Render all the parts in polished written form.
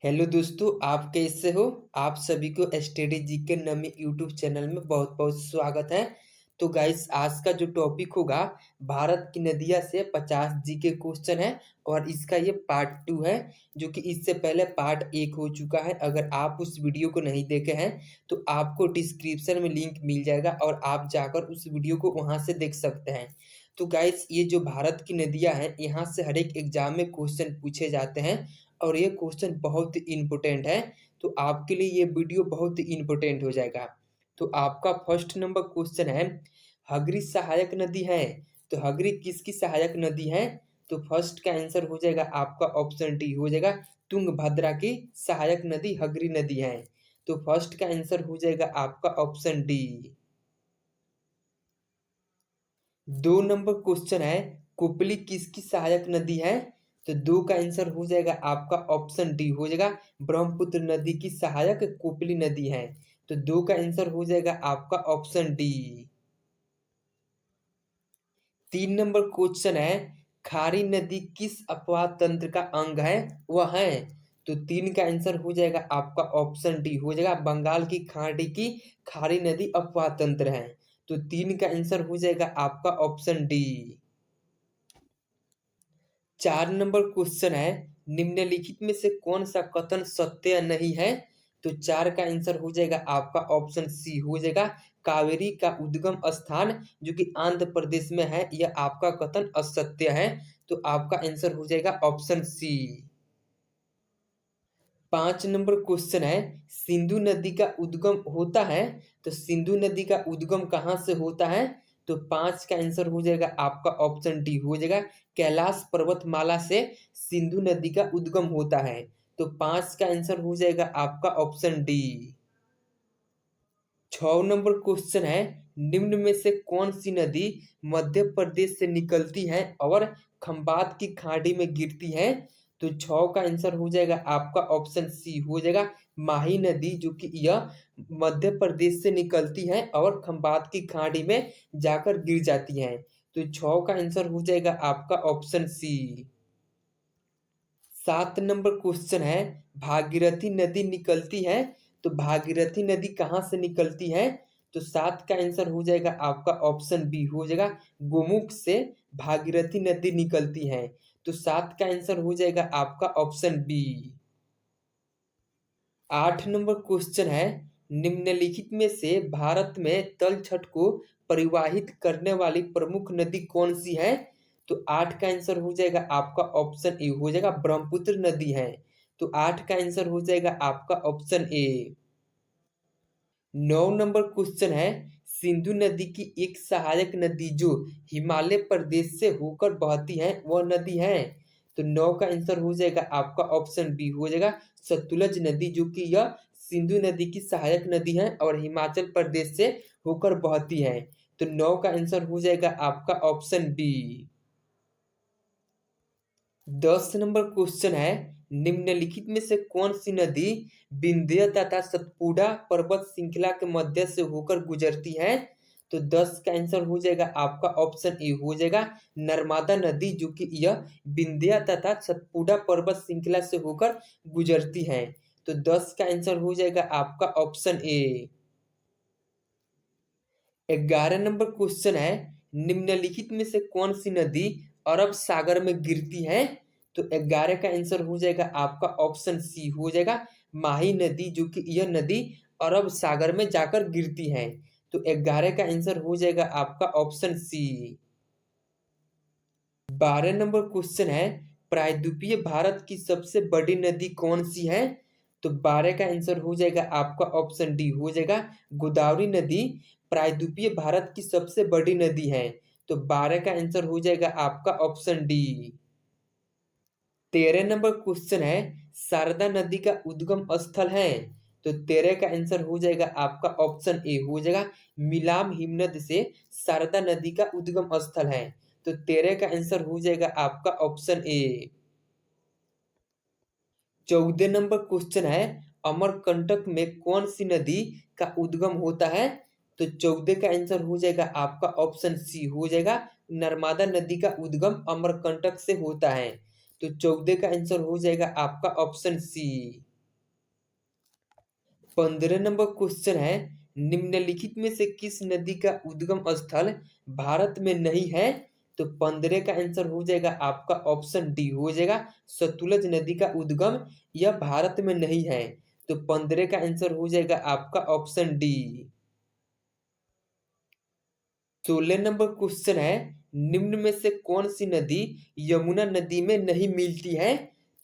Hello दोस्तों, आप कैसे हो? आप सभी को स्टडी जी के नामी यूट्यूब चैनल में बहुत बहुत स्वागत है। तो गाइस, आज का जो टॉपिक होगा, भारत की नदियां से 50 जी के क्वेश्चन है और इसका ये पार्ट 2 है, जो कि इससे पहले पार्ट 1 हो चुका है। अगर आप उस वीडियो को नहीं देखे हैं तो आपको डिस्क्रिप्शन में लिंक मिल जाएगा और आप जाकर उस वीडियो को वहां से देख सकते हैं। तो गाइस, ये जो भारत की नदियां हैं, यहाँ से हर एक एग्जाम में क्वेश्चन पूछे जाते हैं और ये क्वेश्चन बहुत इम्पोर्टेंट है। तो आपके लिए ये वीडियो बहुत इम्पोर्टेंट हो जाएगा। तो आपका फर्स्ट नंबर क्वेश्चन है, हगरी सहायक नदी है। तो हगरी किसकी सहायक नदी है? तो फर्स्ट का आंसर हो जाएगा आपका ऑप्शन डी हो जाएगा, तुंगभद्रा की सहायक नदी हगरी नदी है। तो फर्स्ट का आंसर हो जाएगा आपका ऑप्शन डी। 2 नंबर क्वेश्चन है, कुपली किसकी सहायक नदी है? तो 2 का आंसर हो जाएगा आपका ऑप्शन डी हो जाएगा, ब्रह्मपुत्र नदी की सहायक कुपली नदी है। तो 2 का आंसर हो जाएगा आपका ऑप्शन डी। 3 नंबर क्वेश्चन है, खारी नदी किस अपवाह तंत्र का अंग है? वह है। तो 3 का आंसर हो जाएगा आपका ऑप्शन डी हो जाएगा, बंगाल की खाड़ी की खारी नदी अपवाह तंत्र है। तो 3 का आंसर हो जाएगा आपका ऑप्शन डी। 4 नंबर क्वेश्चन है, निम्नलिखित में से कौन सा कथन सत्य नहीं है? तो 4 का आंसर हो जाएगा आपका ऑप्शन सी हो जाएगा, कावेरी का उद्गम स्थान जो कि आंध्र प्रदेश में है, यह आपका कथन असत्य है। तो आपका आंसर हो जाएगा ऑप्शन सी। 5 नंबर क्वेश्चन है, सिंधु नदी का उद्गम होता है। तो सिंधु नदी का उद्गम कहाँ से होता है? तो 5 का आंसर हो जाएगा आपका ऑप्शन डी हो जाएगा, कैलाश पर्वतमाला से सिंधु नदी का उद्गम होता है। तो 5 का आंसर हो जाएगा आपका ऑप्शन डी। 6 नंबर क्वेश्चन है, निम्न में से कौन सी नदी मध्य प्रदेश से निकलती है और खंबात की खाड़ी में गिरती है? तो 6 का आंसर हो जाएगा आपका ऑप्शन सी हो जाएगा, माही नदी, जो कि यह मध्य प्रदेश से निकलती है और खंबात की खाड़ी में जाकर गिर जाती है। तो 6 का आंसर हो जाएगा आपका ऑप्शन सी। 7 नंबर क्वेश्चन है, भागीरथी नदी निकलती है। तो भागीरथी नदी कहाँ से निकलती है? तो 7 का आंसर हो जाएगा आपका ऑप्शन बी हो जाएगा, गोमुख से भागीरथी नदी निकलती है। तो 7 का आंसर हो जाएगा आपका ऑप्शन बी। 8 नंबर क्वेश्चन है, निम्नलिखित में से भारत में तलछट को परिवाहित करने वाली प्रमुख नदी कौन सी है? तो 8 का आंसर हो जाएगा आपका ऑप्शन ए हो जाएगा, ब्रह्मपुत्र नदी है। तो 8 का आंसर हो जाएगा आपका ऑप्शन ए। 9 नंबर क्वेश्चन है, सिंधु नदी की एक सहायक नदी जो हिमालय प्रदेश से होकर बहती है, वह नदी है। तो 9 का आंसर हो जाएगा आपका ऑप्शन बी हो जाएगा, सतलुज नदी, जो कि यह सिंधु नदी की सहायक नदी है और हिमाचल प्रदेश से होकर बहती है। तो 9 का आंसर हो जाएगा आपका ऑप्शन बी। 10 नंबर क्वेश्चन है, निम्नलिखित में से कौन सी नदी विंध्य तथा सतपुड़ा पर्वत श्रृंखला के मध्य से होकर गुजरती है? तो 10 का आंसर हो जाएगा आपका ऑप्शन ए हो जाएगा, नर्मदा नदी, जो कि यह विंध्य तथा सतपुड़ा पर्वत श्रृंखला से होकर गुजरती है। तो 10 का आंसर हो जाएगा आपका ऑप्शन ए। 11 नंबर क्वेश्चन है, निम्नलिखित में से कौन सी नदी अरब सागर में गिरती है? तो 11 का आंसर हो जाएगा आपका ऑप्शन सी हो जाएगा, माही नदी, जो कि यह नदी अरब सागर में जाकर गिरती है। तो 11 का आंसर हो जाएगा आपका ऑप्शन सी। 12 नंबर क्वेश्चन है, प्रायद्वीपीय भारत की सबसे बड़ी नदी कौन सी है? तो 12 का आंसर हो जाएगा आपका ऑप्शन डी हो जाएगा, गोदावरी नदी प्रायद्वीपीय भारत की सबसे बड़ी नदी है। तो 12 का आंसर हो जाएगा आपका ऑप्शन डी। 13 नंबर क्वेश्चन है, शारदा नदी का उद्गम स्थल है। तो 13 का आंसर हो जाएगा आपका ऑप्शन ए हो जाएगा, मिलाम हिमनद से शारदा नदी का उद्गम स्थल है। तो 13 का आंसर हो जाएगा आपका ऑप्शन ए। 14 नंबर क्वेश्चन है, अमरकंटक में कौन सी नदी का उद्गम होता है? तो 14 का आंसर हो जाएगा आपका ऑप्शन सी हो जाएगा, नर्मदा नदी का उद्गम अमरकंटक से होता है। तो 14 का आंसर हो जाएगा आपका ऑप्शन सी। 15 नंबर क्वेश्चन है, निम्नलिखित में से किस नदी का उद्गम स्थल भारत में नहीं है? तो 15 का आंसर हो जाएगा आपका ऑप्शन डी हो जाएगा, सतलुज नदी का उद्गम यह भारत में नहीं है। तो 15 का आंसर हो जाएगा आपका ऑप्शन डी। 16 नंबर क्वेश्चन है, निम्न में से कौन सी नदी यमुना नदी में नहीं मिलती है?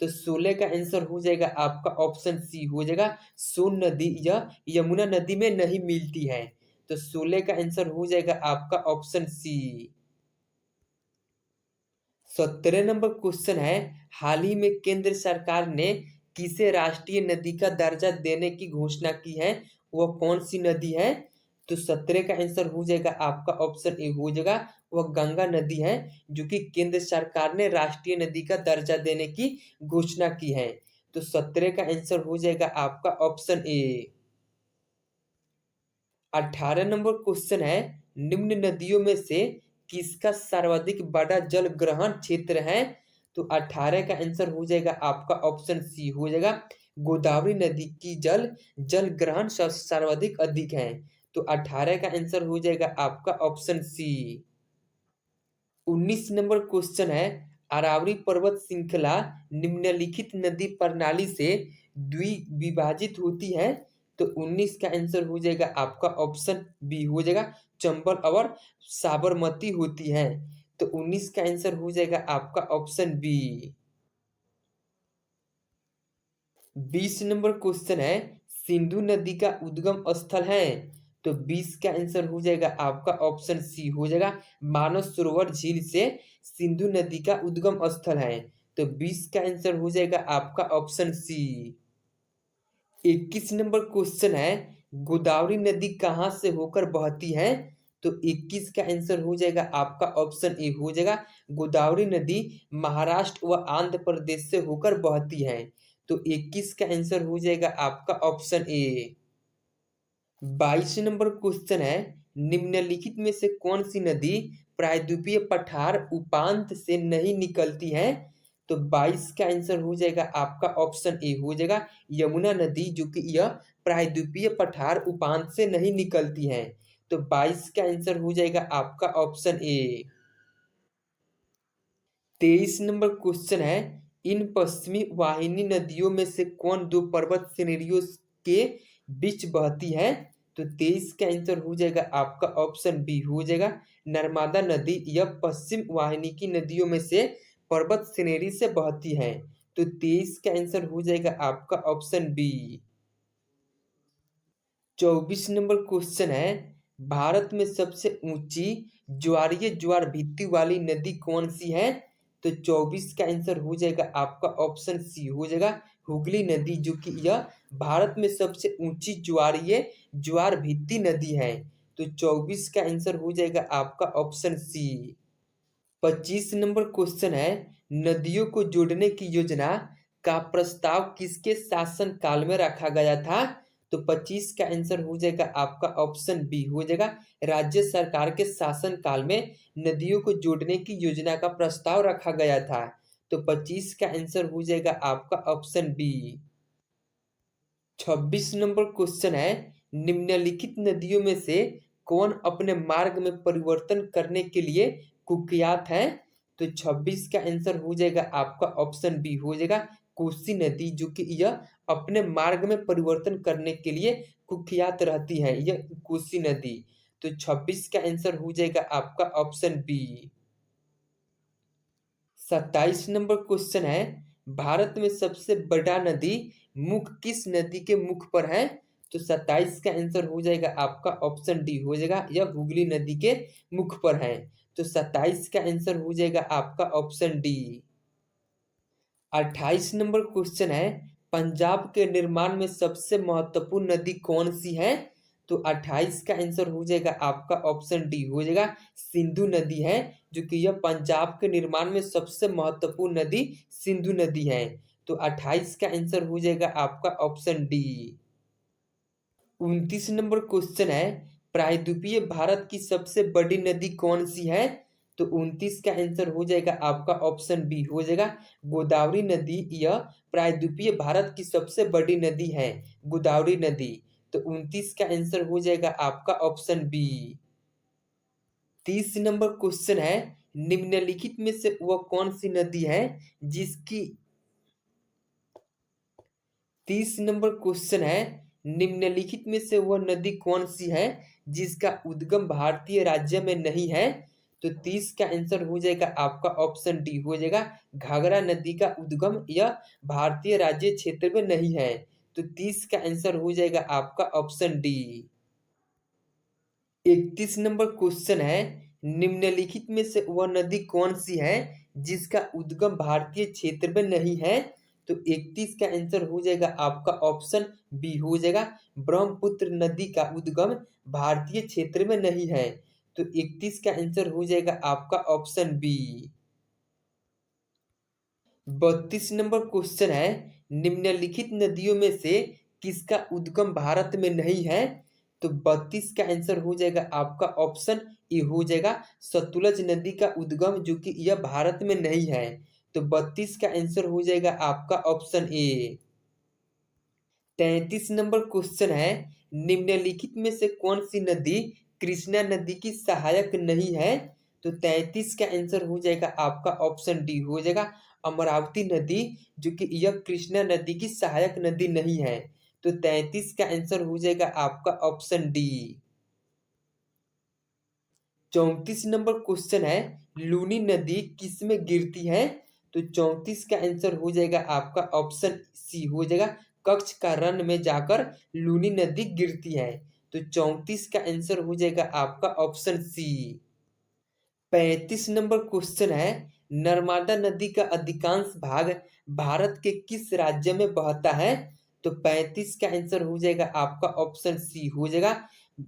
तो 16 का आंसर हो जाएगा आपका ऑप्शन सी हो जाएगा, सोन नदी यह यमुना नदी में नहीं मिलती है। तो 16 का आंसर हो जाएगा आपका ऑप्शन सी। 17 नंबर क्वेश्चन है, हाल ही में केंद्र सरकार ने किसे राष्ट्रीय नदी का दर्जा देने की घोषणा की है? वह कौन सी नदी है? तो 17 का आंसर हो जाएगा आपका ऑप्शन ए हो जाएगा, वह गंगा नदी है, जो कि केंद्र सरकार ने राष्ट्रीय नदी का दर्जा देने की घोषणा की है। तो 17 का आंसर हो जाएगा आपका ऑप्शन ए। 18 नंबर क्वेश्चन है, निम्न नदियों में से किसका सर्वाधिक बड़ा जल ग्रहण क्षेत्र है? तो 18 का आंसर हो जाएगा आपका ऑप्शन सी हो जाएगा, गोदावरी नदी की जल ग्रहण सर्वाधिक अधिक है। तो 18 का आंसर हो जाएगा आपका ऑप्शन सी। 19 नंबर क्वेश्चन है, अरावली पर्वत श्रृंखला निम्नलिखित नदी प्रणाली से द्विविभाजित होती है? तो 19 का आंसर हो जाएगा आपका ऑप्शन बी हो जाएगा, चंबल और साबरमती होती है। तो 19 का आंसर हो जाएगा आपका ऑप्शन बी। 20 नंबर क्वेश्चन है, सिंधु नदी का उद्गम स्थल है? तो 20 का आंसर हो जाएगा आपका ऑप्शन सी हो जाएगा, मानस सरोवर झील से सिंधु नदी का उद्गम स्थल है। तो 20 का आंसर हो जाएगा आपका ऑप्शन सी। 21 नंबर क्वेश्चन है, गोदावरी नदी कहाँ से होकर बहती है? तो 21 का आंसर हो जाएगा आपका ऑप्शन ए हो जाएगा, गोदावरी नदी महाराष्ट्र व आंध्र प्रदेश से होकर बहती है। तो 21 का आंसर हो जाएगा आपका ऑप्शन ए। 22 नंबर क्वेश्चन है, निम्नलिखित में से कौन सी नदी प्रायद्वीपीय पठार उपांत से नहीं निकलती है? तो 22 का आंसर हो जाएगा आपका ऑप्शन ए हो जाएगा, यमुना नदी, जो कि यह प्रायद्वीपीय पठार उपांत से नहीं निकलती है। तो 22 का आंसर हो जाएगा आपका ऑप्शन ए। 23 नंबर क्वेश्चन है, इन पश्चिमी वाहिनी नदियों में से कौन दो पर्वत श्रेणियों के बीच बहती है? तो 23 का आंसर हो जाएगा आपका ऑप्शन बी हो जाएगा, नर्मदा नदी यह पश्चिम वाहिनी की नदियों में से पर्वत श्रेणी से बहती है। तो 23 का आंसर हो जाएगा आपका ऑप्शन बी। 24 नंबर क्वेश्चन है, भारत में सबसे ऊंची ज्वारीय ज्वार भित्ति वाली नदी कौन सी है? तो 24 का आंसर हो जाएगा आपका ऑप्शन सी हो जाएगा, हुगली नदी, जो कि यह भारत में सबसे ऊंची ज्वारीय ज्वार भित्ति नदी है। तो 24 का आंसर हो जाएगा आपका ऑप्शन सी। 25 नंबर क्वेश्चन है, नदियों को जोड़ने की योजना का प्रस्ताव किसके शासन काल में रखा गया था? तो 25 का आंसर हो जाएगा आपका ऑप्शन बी हो जाएगा, राज्य सरकार के शासन काल में नदियों को जोड़ने की योजना का प्रस्ताव रखा गया था। तो 25 का आंसर हो जाएगा आपका ऑप्शन बी। 26 नंबर क्वेश्चन है, निम्नलिखित नदियों में से कौन अपने मार्ग में परिवर्तन करने के लिए कुख्यात है? तो 26 का आंसर हो जाएगा आपका ऑप्शन बी हो जाएगा, कोसी नदी, जो कि यह अपने मार्ग में परिवर्तन करने के लिए कुख्यात रहती है, यह कोसी नदी। तो 26 का आंसर हो जाएगा आपका ऑप्शन बी। 27 नंबर क्वेश्चन है, भारत में सबसे बड़ा नदी मुख किस नदी के मुख पर है? तो 27 का आंसर हो जाएगा आपका ऑप्शन डी हो जाएगा, यह हुगली नदी के मुख पर है। तो 27 का आंसर हो जाएगा आपका ऑप्शन डी। 28 नंबर क्वेश्चन है, पंजाब के निर्माण में सबसे महत्वपूर्ण नदी कौन सी है? तो 28 का आंसर हो जाएगा आपका ऑप्शन डी हो जाएगा, सिंधु नदी है, जो कि यह पंजाब के निर्माण में सबसे महत्वपूर्ण नदी सिंधु नदी है। तो 28 का आंसर हो जाएगा आपका ऑप्शन डी। 29 नंबर क्वेश्चन है, प्रायद्वीपीय भारत की सबसे बड़ी नदी कौन सी है? तो 29 का आंसर हो जाएगा आपका ऑप्शन बी हो जाएगा गोदावरी नदी। यह प्रायद्वीपीय भारत की सबसे बड़ी नदी है गोदावरी नदी। तो 29 का आंसर हो जाएगा आपका ऑप्शन बी। 30 नंबर क्वेश्चन है, निम्नलिखित में से वह कौन सी नदी है जिसकी 30 नंबर क्वेश्चन है, निम्नलिखित में से वह नदी कौन सी है जिसका उद्गम भारतीय राज्य में नहीं है। तो 30 का आंसर हो जाएगा आपका ऑप्शन डी हो जाएगा घाघरा नदी का उद्गम यह भारतीय राज्य क्षेत्र में नहीं है। तो 30 का आंसर हो जाएगा आपका ऑप्शन डी। 31 नंबर क्वेश्चन है, निम्नलिखित में से वह नदी कौन सी है जिसका उद्गम भारतीय क्षेत्र में नहीं है। तो 31 का आंसर हो जाएगा आपका ऑप्शन बी हो जाएगा ब्रह्मपुत्र नदी का उद्गम भारतीय क्षेत्र में नहीं है। तो 31 का आंसर हो जाएगा आपका ऑप्शन बी। 32 नंबर क्वेश्चन है, निम्नलिखित नदियों में से किसका उद्गम भारत में नहीं है। तो 32 का आंसर हो जाएगा आपका ऑप्शन ए हो जाएगा सतलुज नदी का उद्गम जो कि यह भारत में नहीं है। तो 32 का आंसर हो जाएगा आपका ऑप्शन ए। 33 नंबर क्वेश्चन है, निम्नलिखित में से कौन सी नदी कृष्णा नदी की सहायक नहीं है। तो 33 का आंसर हो जाएगा आपका ऑप्शन डी हो जाएगा अमरावती नदी जो कि यह कृष्णा नदी की सहायक नदी नहीं है। तो 33 का आंसर हो जाएगा आपका ऑप्शन डी। 34 नंबर क्वेश्चन है, लूनी नदी किस में गिरती है। तो 34 का आंसर हो जाएगा आपका ऑप्शन सी हो जाएगा कच्छ का रण में जाकर लूनी नदी गिरती है। तो 34 का आंसर हो जाएगा आपका ऑप्शन सी। 35 नंबर क्वेश्चन है, नर्मदा नदी का अधिकांश भाग भारत के किस राज्य में बहता है। तो 35 का आंसर हो जाएगा आपका ऑप्शन सी हो जाएगा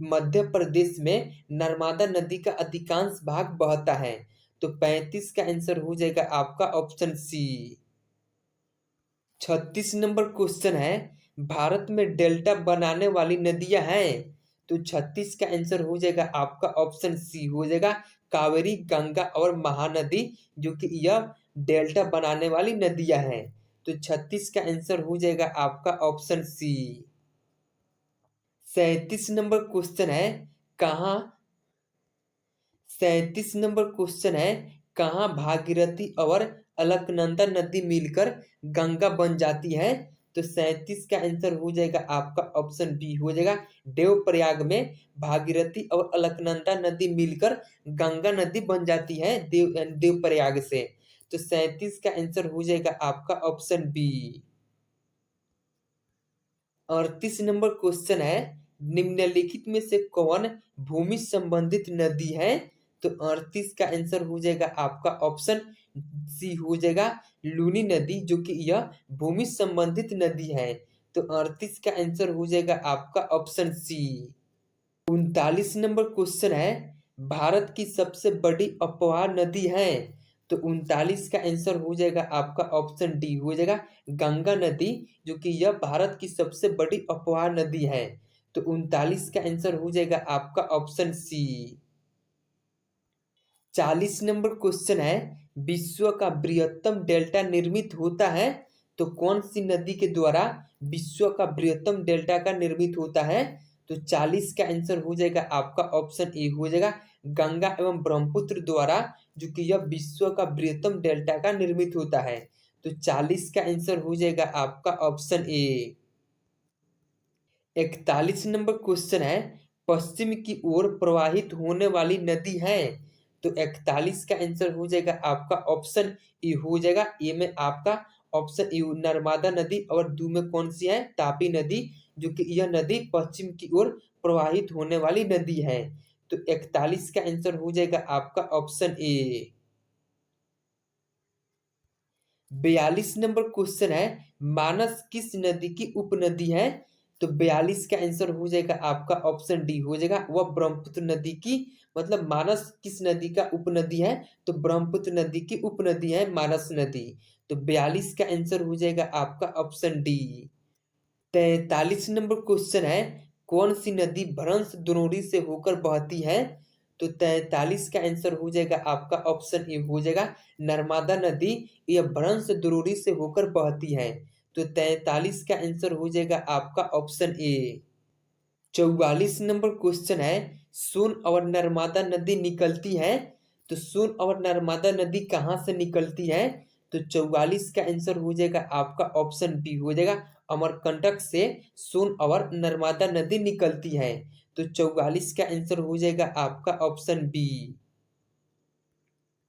मध्य प्रदेश में नर्मदा नदी का अधिकांश भाग बहता है। तो 35 का आंसर हो जाएगा आपका ऑप्शन सी। 36 नंबर क्वेश्चन है, भारत में डेल्टा बनाने वाली नदियां हैं। तो 36 का आंसर हो जाएगा आपका ऑप्शन सी हो जाएगा कावेरी गंगा और महानदी जो कि यह डेल्टा बनाने वाली नदियां हैं। तो 36 का आंसर हो जाएगा आपका ऑप्शन सी। 37 नंबर क्वेश्चन है, कहाँ 37 नंबर क्वेश्चन है, कहाँ भागीरथी और अलकनंदा नदी मिलकर गंगा बन जाती है। तो 37 का आंसर हो जाएगा आपका ऑप्शन बी हो जाएगा देवप्रयाग में भागीरथी और अलकनंदा नदी मिलकर गंगा नदी बन जाती है देवप्रयाग से। तो 37 का आंसर हो जाएगा आपका ऑप्शन बी। 38 नंबर क्वेश्चन है, निम्नलिखित में से कौन भूमि संबंधित नदी है। तो 38 का आंसर हो जाएगा आपका ऑप्शन सी हो जाएगा लूनी नदी जो कि यह भूमि संबंधित नदी है। तो 38 का आंसर हो जाएगा आपका ऑप्शन सी। 39 नंबर क्वेश्चन है, भारत की सबसे बड़ी अपवाह नदी है। तो 39 का आंसर हो जाएगा आपका ऑप्शन डी हो जाएगा गंगा नदी जो कि यह भारत की सबसे बड़ी अपवाह नदी है। तो 39 का आंसर हो जाएगा आपका ऑप्शन सी। 40 नंबर क्वेश्चन है, विश्व का बृहत्तम डेल्टा निर्मित होता है। तो कौन सी नदी के द्वारा विश्व का बृहत्तम डेल्टा का निर्मित होता है। तो 40 का आंसर हो जाएगा आपका ऑप्शन ए हो जाएगा गंगा एवं ब्रह्मपुत्र द्वारा जो कि यह विश्व का बृहत्तम डेल्टा का निर्मित होता है। तो 40 का आंसर हो जाएगा आपका ऑप्शन ए। 41 नंबर क्वेश्चन है, पश्चिम की ओर प्रवाहित होने वाली नदी है। तो 41 का आंसर हो जाएगा आपका ऑप्शन ए हो जाएगा ए में आपका ऑप्शन ए नर्मदा नदी और दो में कौन सी है तापी नदी जो कि यह नदी पश्चिम की ओर प्रवाहित होने वाली नदी है। तो 41 का आंसर हो जाएगा आपका ऑप्शन ए। 42 नंबर क्वेश्चन है, मानस किस नदी की उपनदी है। तो 42 का आंसर हो जाएगा आपका ऑप्शन डी हो जाएगा वह ब्रह्मपुत्र नदी की मतलब मानस किस नदी का उपनदी है। तो ब्रह्मपुत्र नदी की उपनदी है मानस नदी। तो 42 का आंसर हो जाएगा आपका ऑप्शन डी। 43 नंबर क्वेश्चन है, कौन सी नदी भ्रंश द्रोणी से होकर बहती है। तो 43 का आंसर हो जाएगा आपका ऑप्शन ए हो जाएगा नर्मदा नदी, यह वंशद्रोणी से होकर बहती है। तो 43 का आंसर हो जाएगा आपका ऑप्शन ए। 44 नंबर क्वेश्चन है, सोन और नर्मदा नदी निकलती है, तो सोन और नर्मदा नदी कहाँ से निकलती है? तो 44 का आंसर हो जाएगा आपका ऑप्शन बी हो जाएगा अमरकंटक से सोन और नर्मदा नदी निकलती है। तो 44 का आंसर हो जाएगा आपका ऑप्शन बी।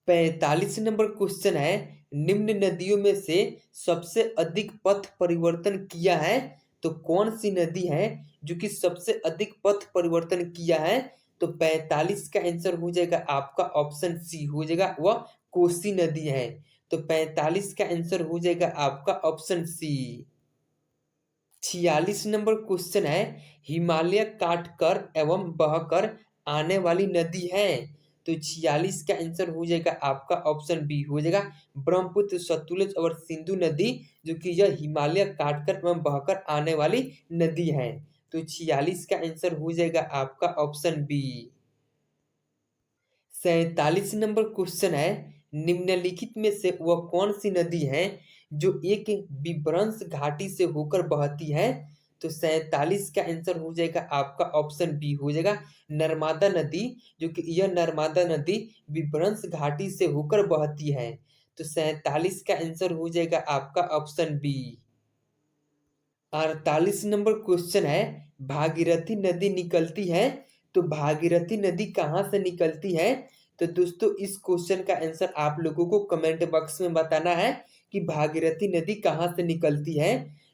45 नंबर क्वेश्चन है, निम्न नदियों में से सबसे अधिक पथ परिवर्तन किया है, तो कौन सी नदी है जो कि सबसे अधिक पथ परिवर्तन किया है? तो 45 का आंसर हो जाएगा आपका ऑप्शन सी हो जाएगा वह कोसी नदी है। तो 45 का आंसर हो जाएगा आपका ऑप्शन सी। 46 नंबर क्वेश्चन है, हिमालय काटकर एवं बहकर आने वाली नदी है, तो 46 का आंसर हो जाएगा आपका ऑप्शन बी हो जाएगा ब्रह्मपुत्र, सतलुज और सिंधु नदी, जो कि यह हिमालय काटकर एवं बहकर आने वाली नदी है। तो 46 का आंसर हो जाएगा आपका ऑप्शन बी। 47 नंबर क्वेश्चन है, निम्नलिखित में से वह कौन सी नदी है जो एक विभ्रंश घाटी से होकर बहती है? तो 47 का आंसर हो जाएगा आपका ऑप्शन बी हो जाएगा नर्मदा नदी, जो कि यह नर्मदा नदी विभ्रंश घाटी से होकर बहती है। तो 47 का आंसर हो जाएगा आपका ऑप्शन बी। 48 नंबर क्वेश्चन है, भागीरथी नदी निकलती है, तो भागीरथी नदी कहाँ से निकलती है? तो दोस्तों इस क्वेश्चन का आंसर आप लोगों को कमेंट बॉक्स में बताना है कि भागीरथी नदी कहाँ से निकलती है।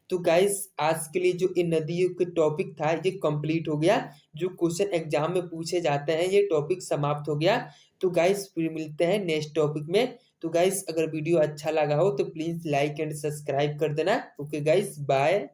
तो गाइस आज के लिए जो इन नदियों के टॉपिक था ये कंप्लीट हो गया, जो क्वेश्चन एग्जाम में पूछे जाते हैं ये टॉपिक समाप्त हो गया। तो गाइस फिर मिलते हैं नेक्स्ट टॉपिक में। तो गाइस अगर वीडियो अच्छा लगा हो तो प्लीज लाइक एंड सब्सक्राइब कर देना। Okay guys, bye.